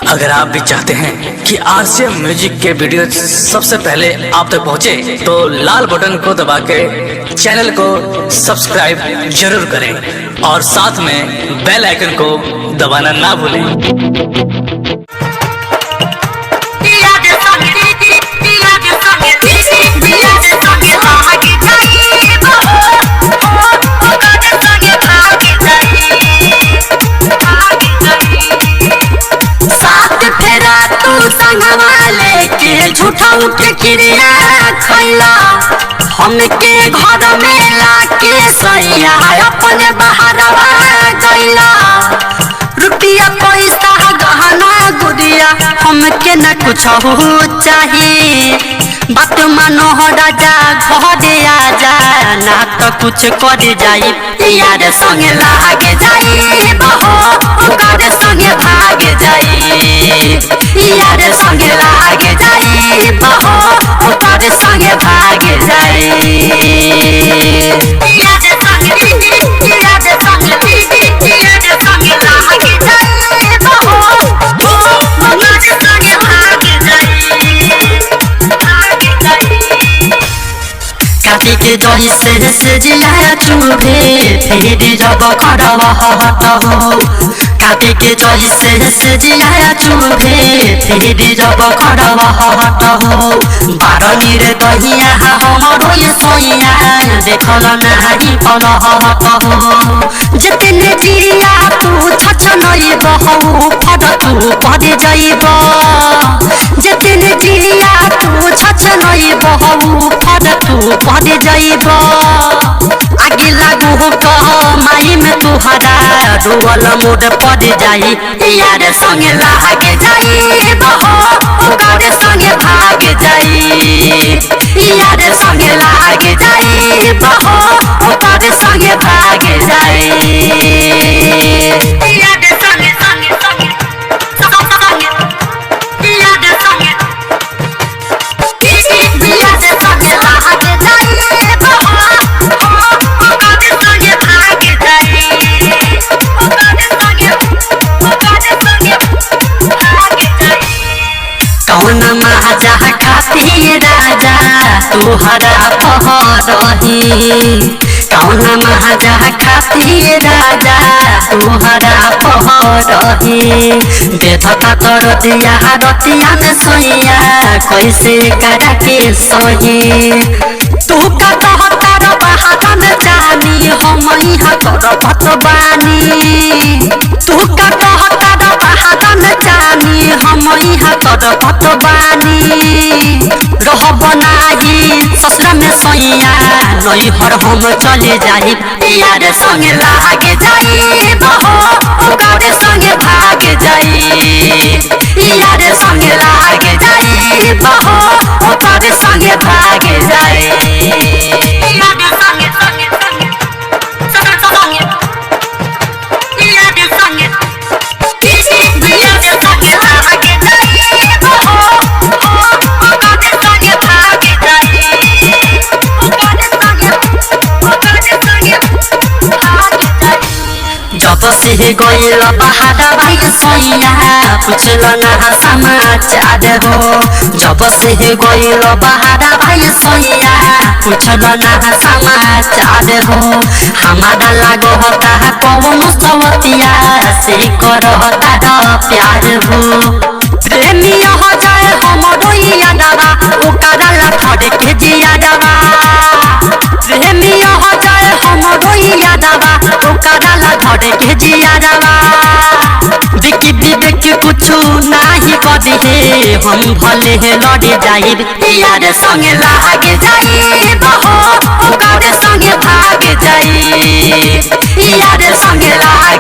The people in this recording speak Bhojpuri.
अगर आप भी चाहते हैं कि आरसीएम म्यूजिक के वीडियो सबसे पहले आप तक पहुंचे, तो लाल बटन को दबा के चैनल को सब्सक्राइब जरूर करें और साथ में बेल आइकन को दबाना ना भूलें। झूठा के क्रिया खैला हमके घर में लाके सैया अपने बहारवा गैला। रुपया पैसा गहना गुड़िया हमके न कुछ हो चाहिए। बात मानो राजा घर आजा ना तो कुछ कर जाई। यार संगे लागे जाई बहो घर संगे भाग जाई। यार संगे लागे जाई बहो घर संगे भाग जाई। यार संगे लागे जाई बहो घर संगे भाग काटी के दही से जिया चुभे फिर जब खड़वा हट हो। काटी के दही से जिया चुभे फिर जब खड़वा हट हो। बारनी रे दहिया हमरो ये सोइया देखल नाही फल हट हो। जितने जिया तू छछ नई बहू फट तू पड़ जाइब। जितने जिया तू छछ नई बहू फट तू पड़ जाइब। आगे लागू कह माई में तुहरा डोल मोड़ पड़ जाई। यार संगे लागे जाई बहो घर संगे भाग जाई। यार संगे लागे जाई बहो घर संगे भाग जाई। यार संगे संगे संगे यार संगे यार संगे लागे जाई बहो घर संगे भाग जाई। कौन महाजा खाती राजा तुहरा पहरही। कौन महाजा खाती राजा तुहरा पहरही। देखता तर दिया रतिया में सोइया कैसे करा के सोही। तू का कहता बहाना में जानी हम यहाँ तोर पतबानी। तू का कहता बहाना में जानी हम यहाँ तोर पतबानी। रहब नाही ससुर में सोइया नैहर हम चले जाई। यार संगे लागे जाई बहो घर संगे भाग जाई। यार संगे लागे जाई बहो घर संगे भाग जाई। यार संगे संगे संगे संगे यार संगे यार संगे लागे जाई बहो घर संगे भाग जाई। घर संगे भाग जाई। जब से गइल बहारा भाई सोइया पूछल ना समाचार हो। जब से गइल बहारा भाई सोइया पूछल ना समाचार हो। हमारा लागो होता है कौन सवतिया से करता प्यार हो। प्रेमी हो जाए हमरो यादवा ओकरा ला खड़े के जियादवा। प्रेमी हो जाए हमरो यादवा ओकरा ला खड़े के जियादवा। देखी देखी कुछ नाही कहे हम भले लड़े जाई। यार संगे लागे जाई बहो घर संगे भाग जाई। यार संगे लागे